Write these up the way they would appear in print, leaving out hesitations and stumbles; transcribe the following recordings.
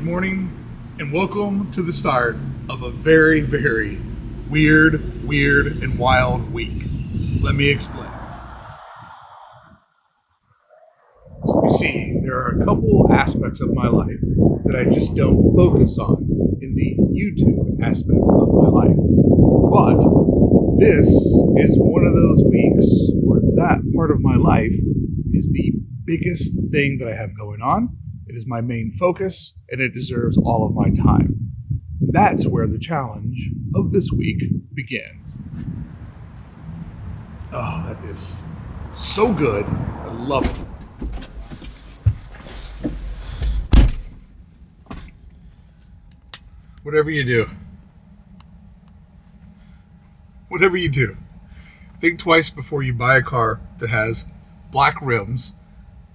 Good morning, and welcome to the start of a very, very weird, and wild week. Let me explain. You see, there are a couple aspects of my life that I just don't focus on in the YouTube aspect of my life. But this is one of those weeks where that part of my life is the biggest thing that I have going on. It is my main focus, and it deserves all of my time. That's where the challenge of this week begins. Oh, that is so good. I love it. Whatever you do, think twice before you buy a car that has black rims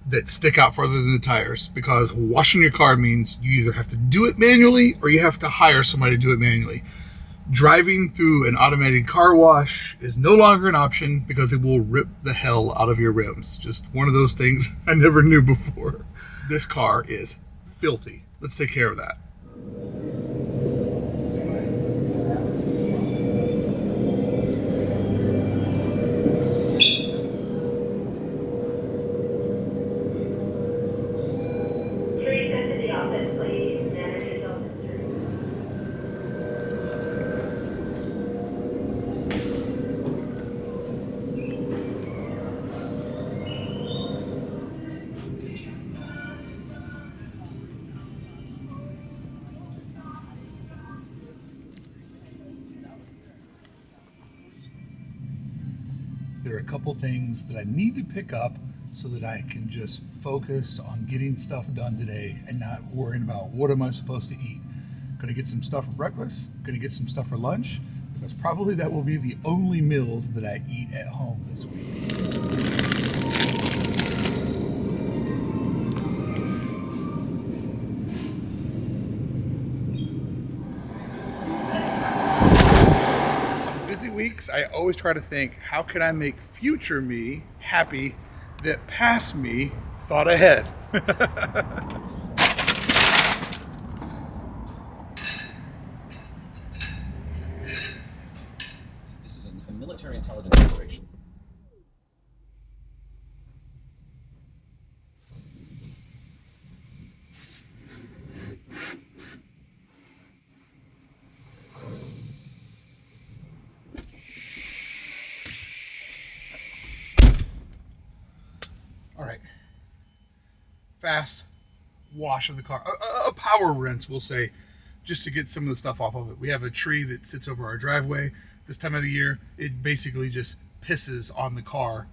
that stick out farther than the tires, because washing your car means you either have to do it manually or you have to hire somebody to do it manually. Driving through an automated car wash is no longer an option because it will rip the hell out of your rims. Just one of those things I never knew before. This car is filthy. Let's take care of that. There are a couple things that I need to pick up so that I can just focus on getting stuff done today and not worrying about what am I supposed to eat. Gonna get some stuff for breakfast, gonna get some stuff for lunch, because probably that will be the only meals that I eat at home this week. Weeks, I always try to think, how can I make future me happy that past me thought ahead? This is a military intelligence operation. All right. Fast wash of the car. A power rinse, we'll say, just to get some of the stuff off of it. We have a tree that sits over our driveway. This time of the year, it basically just pisses on the car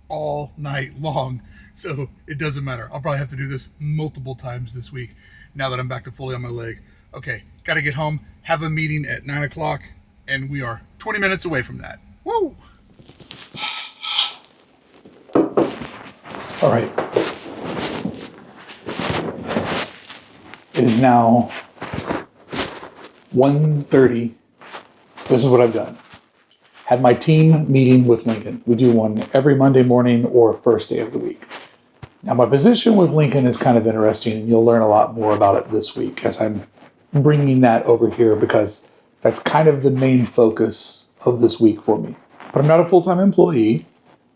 all night long. So it doesn't matter. I'll probably have to do this multiple times this week now that I'm back to fully on my leg. Okay, got to get home, have a meeting at 9 o'clock, and we are 20 minutes away from that. Woo! All right. It is now 1:30. This is what I've done. Had my team meeting with Lincoln. We do one every Monday morning or first day of the week. Now, my position with Lincoln is kind of interesting, and you'll learn a lot more about it this week as I'm bringing that over here, because that's kind of the main focus of this week for me. But I'm not a full-time employee.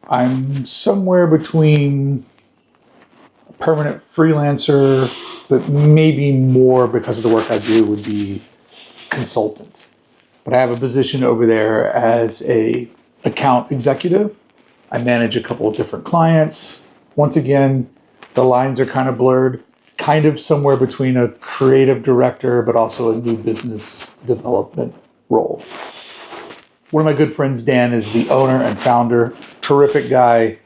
I'm somewhere between a permanent freelancer, but maybe more, because of the work I do, would be consultant. But I have a position over there as a account executive. I manage a couple of different clients. Once again, the lines are kind of blurred, kind of somewhere between a creative director, but also a new business development role. One of my good friends, Dan, is the owner and founder. Terrific guy.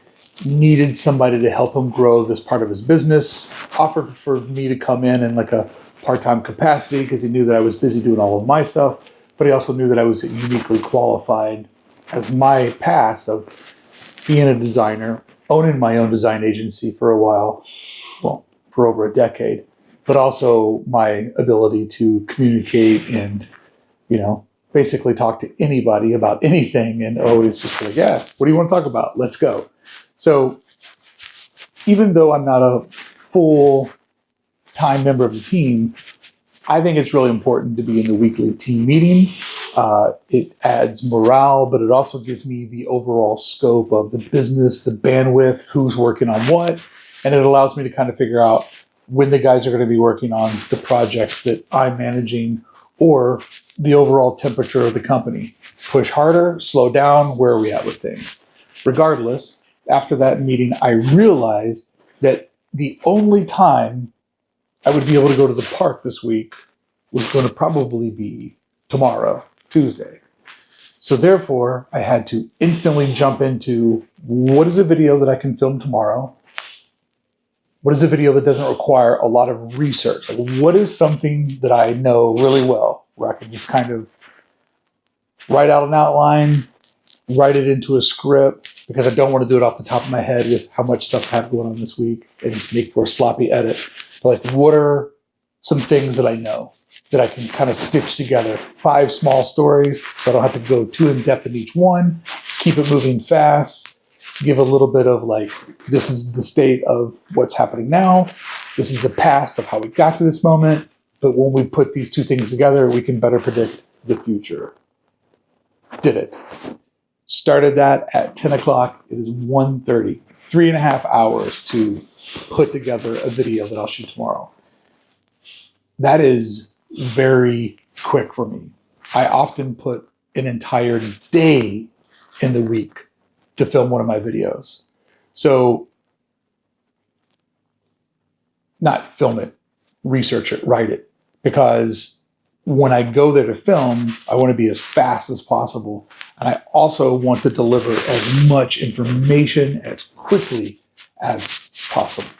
Needed somebody to help him grow this part of his business. Offered for me to come in like a part-time capacity because he knew that I was busy doing all of my stuff, but he also knew that I was uniquely qualified as my past of being a designer, owning my own design agency for a while, well, for over a decade, but also my ability to communicate and, basically talk to anybody about anything and always just be like, yeah, what do you want to talk about? Let's go. So even though I'm not a full-time member of the team, I think it's really important to be in the weekly team meeting. It adds morale, but it also gives me the overall scope of the business, the bandwidth, who's working on what, and it allows me to kind of figure out when the guys are going to be working on the projects that I'm managing or the overall temperature of the company. Push harder, slow down, where are we at with things? Regardless, after that meeting, I realized that the only time I would be able to go to the park this week was going to probably be tomorrow, Tuesday. So therefore, I had to instantly jump into what is a video that I can film tomorrow? What is a video that doesn't require a lot of research? Like, what is something that I know really well, where I can just kind of write out an outline, write it into a script, because I don't want to do it off the top of my head with how much stuff I have going on this week and make for a sloppy edit. But like, what are some things that I know that I can kind of stitch together? 5 small stories, so I don't have to go too in depth in each one. Keep it moving fast. Give a little bit of like, this is the state of what's happening now. This is the past of how we got to this moment. But when we put these two things together, we can better predict the future. Did it. Started that at 10 o'clock. It is 1:30. 3.5 hours to put together a video that I'll shoot tomorrow. That is very quick for me. I often put an entire day in the week to film one of my videos. So, not film it, research it, write it. Because when I go there to film, I want to be as fast as possible. And I also want to deliver as much information as quickly as possible.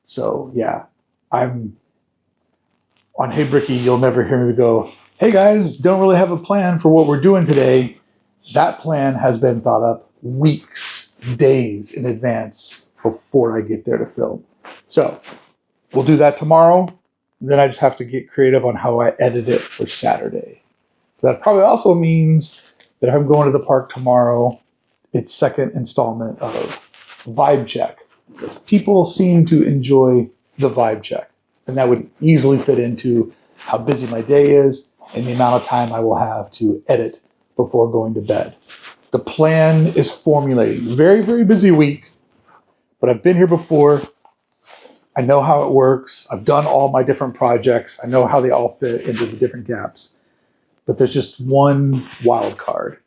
So yeah, I'm on Hey Brickey, you'll never hear me go, hey guys, don't really have a plan for what we're doing today. That plan has been thought up weeks, days in advance before I get there to film. So we'll do that tomorrow. Then I just have to get creative on how I edit it for Saturday. That probably also means that if I'm going to the park tomorrow, it's second installment of Vibe Check. Because people seem to enjoy the Vibe Check. And that would easily fit into how busy my day is and the amount of time I will have to edit before going to bed. The plan is formulating. Very, very busy week, but I've been here before. I know how it works. I've done all my different projects. I know how they all fit into the different gaps. But there's just one wild card.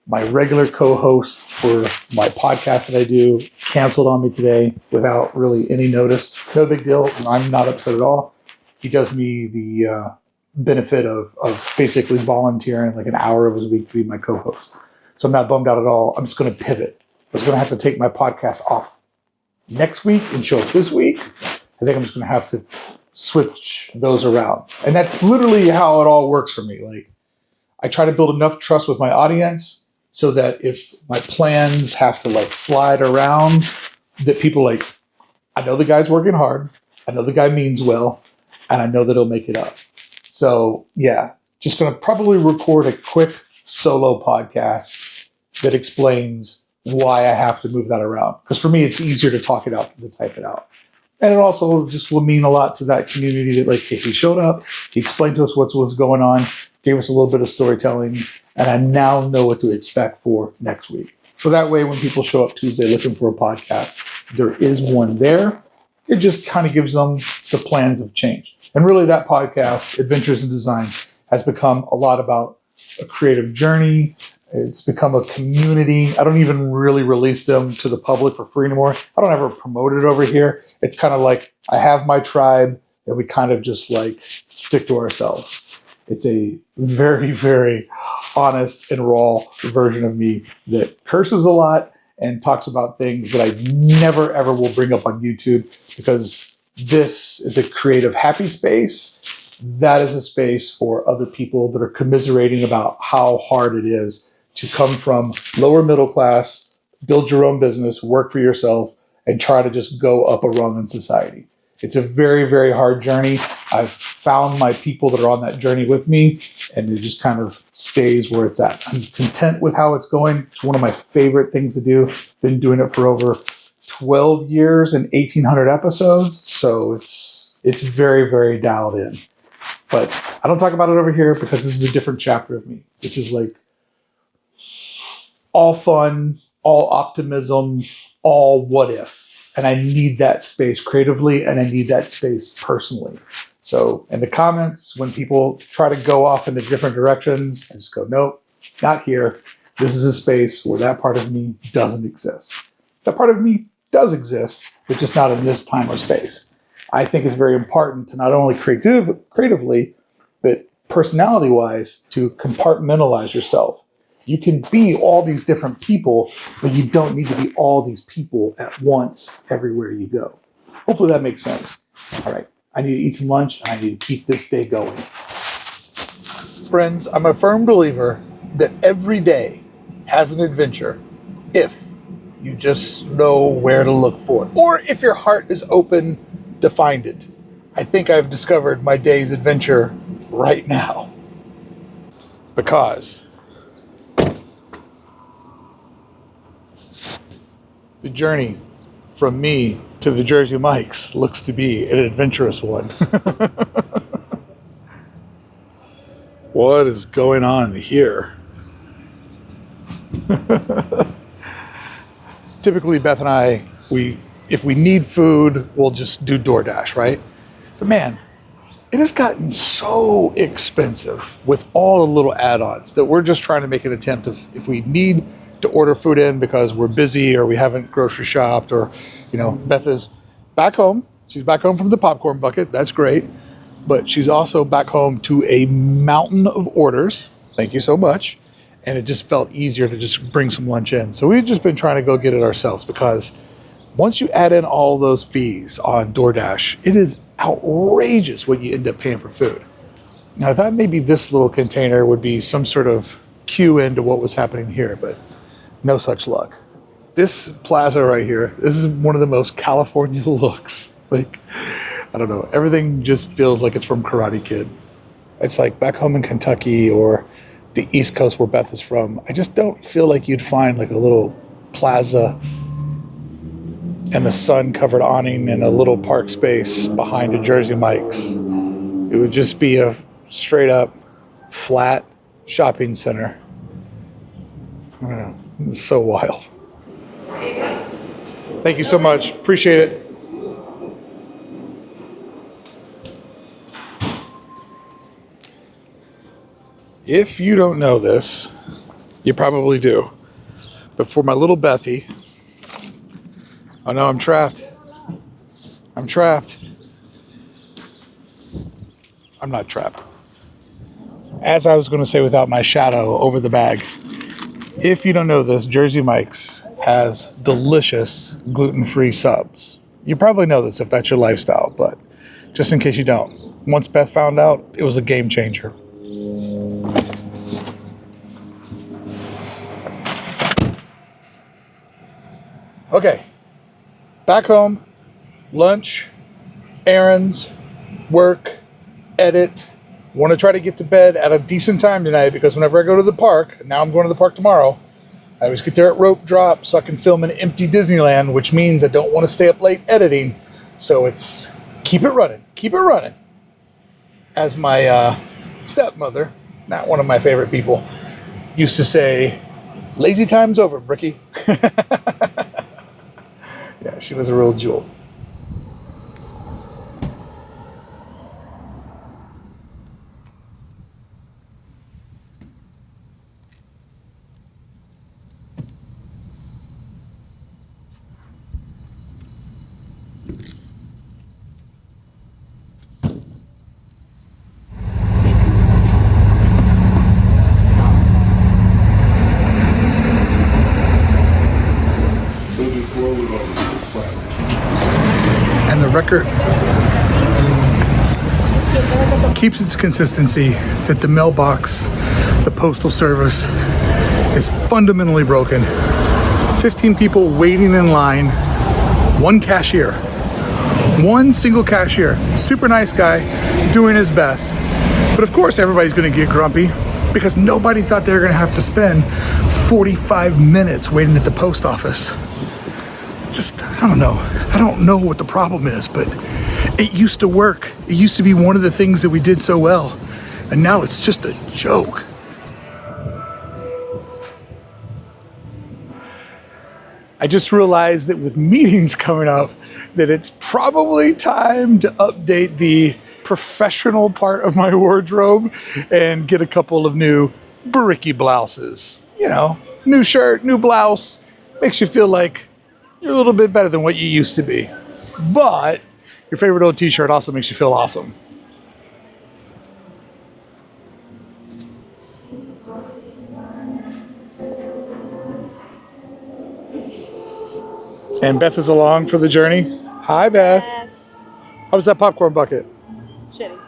My regular co-host for my podcast that I do canceled on me today without really any notice. No big deal. I'm not upset at all. He does me the benefit of basically volunteering like an hour of his week to be my co-host. So I'm not bummed out at all. I'm just going to pivot. I was going to have to take my podcast off next week and show up this week. I think I'm just going to have to switch those around. And that's literally how it all works for me. Like, I try to build enough trust with my audience so that if my plans have to like slide around, that people like, I know the guy's working hard. I know the guy means well, and I know that he'll make it up. So yeah, just going to probably record a quick solo podcast that explains why I have to move that around. Because for me, it's easier to talk it out than to type it out. And it also just will mean a lot to that community that like, hey, he showed up, he explained to us what's going on, gave us a little bit of storytelling, and I now know what to expect for next week. So that way, when people show up Tuesday looking for a podcast, there is one there. It just kind of gives them the plans of change. And really that podcast, Adventures in Design, has become a lot about a creative journey. It's become a community. I don't even really release them to the public for free anymore. I don't ever promote it over here. It's kind of like I have my tribe and we kind of just like stick to ourselves. It's a very, very honest and raw version of me that curses a lot and talks about things that I never, ever will bring up on YouTube, because this is a creative, happy space. That is a space for other people that are commiserating about how hard it is to come from lower middle class, build your own business, work for yourself, and try to just go up a rung in society. It's a very, very hard journey. I've found my people that are on that journey with me, and it just kind of stays where it's at. I'm content with how it's going. It's one of my favorite things to do. Been doing it for over 12 years and 1,800 episodes, so it's very, very dialed in. But I don't talk about it over here because this is a different chapter of me. This is like all fun, all optimism, all what if. And I need that space creatively, and I need that space personally. So in the comments, when people try to go off into different directions, I just go, nope, not here. This is a space where that part of me doesn't exist. That part of me does exist, but just not in this time or space. I think it's very important to not only creatively, but personality-wise, to compartmentalize yourself. You can be all these different people, but you don't need to be all these people at once everywhere you go. Hopefully that makes sense. All right, I need to eat some lunch, and I need to keep this day going. Friends, I'm a firm believer that every day has an adventure if you just know where to look for it, or if your heart is open to find it. I think I've discovered my day's adventure right now. Because the journey from me to the Jersey Mike's looks to be an adventurous one. What is going on here? Typically, Beth and I, if we need food, we'll just do DoorDash, right? But man, it has gotten so expensive with all the little add-ons that we're just trying to make an attempt of, if we need to order food in because we're busy or we haven't grocery shopped, or, Beth is back home. She's back home from the popcorn bucket. That's great. But she's also back home to a mountain of orders. Thank you so much. And it just felt easier to just bring some lunch in. So we've just been trying to go get it ourselves, because once you add in all those fees on DoorDash, it is outrageous what you end up paying for food. Now, I thought maybe this little container would be some sort of cue into what was happening here, but no such luck. This plaza right here, this is one of the most California looks. Like, I don't know, everything just feels like it's from Karate Kid. It's like back home in Kentucky or the East Coast where Beth is from. I just don't feel like you'd find like a little plaza and the sun-covered awning and a little park space behind a Jersey Mike's. It would just be a straight-up flat shopping center. I don't know. It's so wild. Thank you so much. Appreciate it. If you don't know this, you probably do. But for my little Bethy, oh no, I'm trapped. I'm trapped. I'm not trapped. As I was going to say without my shadow over the bag, if you don't know this, Jersey Mike's has delicious gluten-free subs. You probably know this if that's your lifestyle, but just in case you don't, once Beth found out, it was a game changer. Okay, back home, lunch, errands, work, edit. Want to try to get to bed at a decent time tonight, because whenever I go to the park, now I'm going to the park tomorrow, I always get there at rope drop so I can film an empty Disneyland, which means I don't want to stay up late editing. So it's keep it running. As my stepmother, not one of my favorite people, used to say, lazy time's over, Brickey. Yeah, she was a real jewel. And the record keeps its consistency that the mailbox, the postal service, is fundamentally broken. 15 people waiting in line, one cashier, one single cashier, super nice guy, doing his best. But of course everybody's gonna get grumpy because nobody thought they were gonna have to spend 45 minutes waiting at the post office. I don't know. I don't know what the problem is, but it used to work. It used to be one of the things that we did so well. And now it's just a joke. I just realized that with meetings coming up, that it's probably time to update the professional part of my wardrobe and get a couple of new Brickey blouses. You know, new shirt, new blouse, makes you feel like you're a little bit better than what you used to be. But your favorite old t-shirt also makes you feel awesome. And Beth is along for the journey. Hi, Beth. How was that popcorn bucket? Shitty.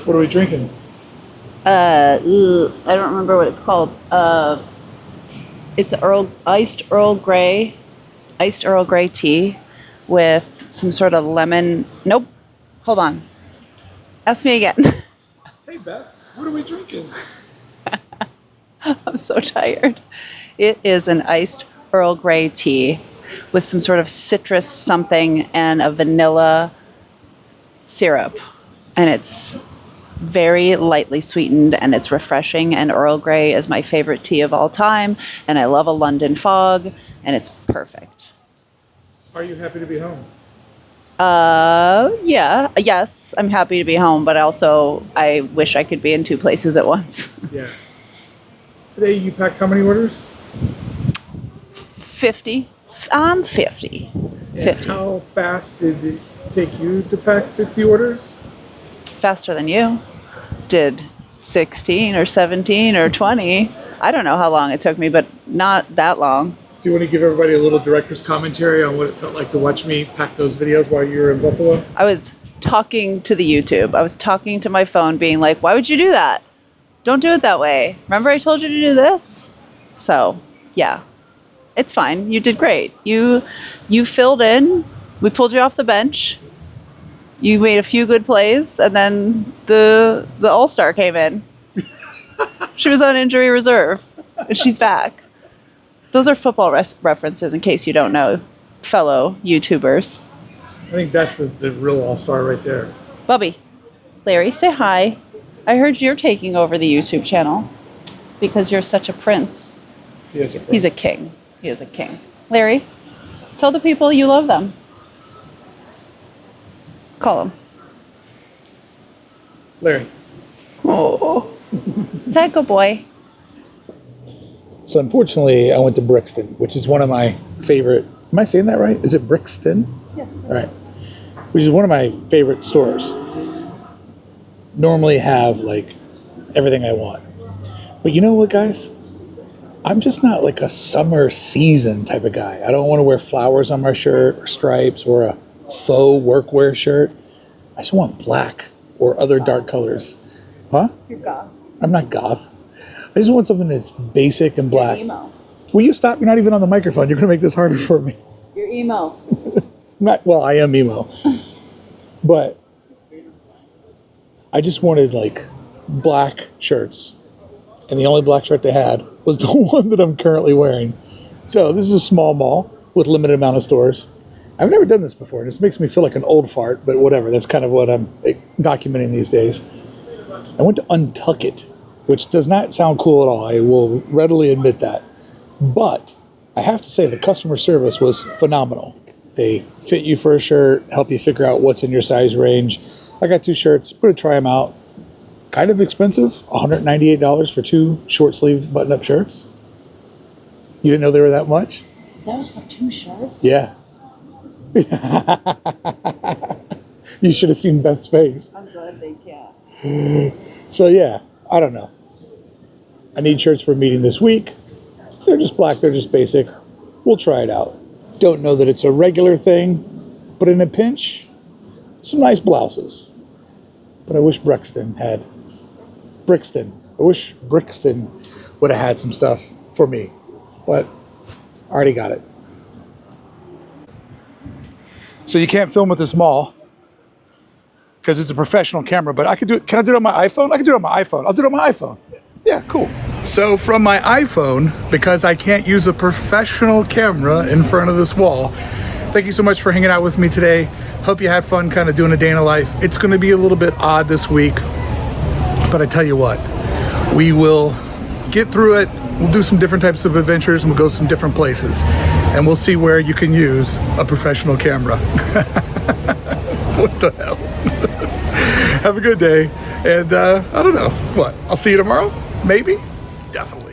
What are we drinking? I don't remember what it's called. It's iced Earl Grey tea with some sort of lemon. Nope. Hold on. Ask me again. Hey, Beth. What are we drinking? I'm so tired. It is an iced Earl Grey tea with some sort of citrus something and a vanilla syrup. And it's very lightly sweetened and it's refreshing. And Earl Grey is my favorite tea of all time. And I love a London fog and it's perfect. Are you happy to be home? Yeah. Yes, I'm happy to be home, but also I wish I could be in two places at once. Yeah. Today you packed how many orders? 50. 50. And 50. how fast did it take you to pack 50 orders? Faster than you. Did 16 or 17 or 20. I don't know how long it took me, but not that long. Do you want to give everybody a little director's commentary on what it felt like to watch me pack those videos while you were in Buffalo? I was talking to the YouTube. I was talking to my phone being like, why would you do that? Don't do it that way. Remember I told you to do this? So, yeah. It's fine. You did great. You filled in. We pulled you off the bench. You made a few good plays, and then the All-Star came in. She was on injury reserve, and she's back. Those are football references, in case you don't know, fellow YouTubers. I think that's the real all-star right there. Bubby, Larry, say hi. I heard you're taking over the YouTube channel because you're such a prince. He is a prince. He's a king. He is a king. Larry, tell the people you love them. Call him. Larry. Oh. Say good boy. So unfortunately, I went to Brixton, which is one of my favorite. Am I saying that right? Is it Brixton? Yeah. All right. Which is one of my favorite stores. Normally have like everything I want. But you know what, guys? I'm just not like a summer season type of guy. I don't want to wear flowers on my shirt or stripes or a faux workwear shirt. I just want black or other dark colors. Huh? You're goth. I'm not goth. I just want something that's basic and black. You're emo. Will you stop? You're not even on the microphone. You're going to make this harder for me. You're emo. Well, I am emo. But I just wanted like black shirts. And the only black shirt they had was the one that I'm currently wearing. So this is a small mall with limited amount of stores. I've never done this before. This makes me feel like an old fart, but whatever. That's kind of what I'm documenting these days. I went to Untuckit, which does not sound cool at all. I will readily admit that. But I have to say the customer service was phenomenal. They fit you for a shirt, help you figure out what's in your size range. I got 2 shirts, going to try them out. Kind of expensive, $198 for 2 short sleeve button up shirts. You didn't know they were that much? That was for 2 shirts? Yeah. You should have seen Beth's face. I'm glad they can't. So yeah, I don't know. I need shirts for a meeting this week. They're just black, they're just basic. We'll try it out. Don't know that it's a regular thing, but in a pinch, some nice blouses. But I wish Brixton. I wish Brixton would have had some stuff for me, but I already got it. So you can't film at this mall. because it's a professional camera, but I could do it. Can I do it on my iPhone? I can do it on my iPhone. I'll do it on my iPhone. Yeah, cool. So from my iPhone, because I can't use a professional camera in front of this wall, thank you so much for hanging out with me today. Hope you had fun kind of doing a day in a life. It's going to be a little bit odd this week, but I tell you what, we will get through it. We'll do some different types of adventures and we'll go some different places. And we'll see where you can use a professional camera. What the hell? Have a good day. And I don't know. What? I'll see you tomorrow? Maybe? Definitely.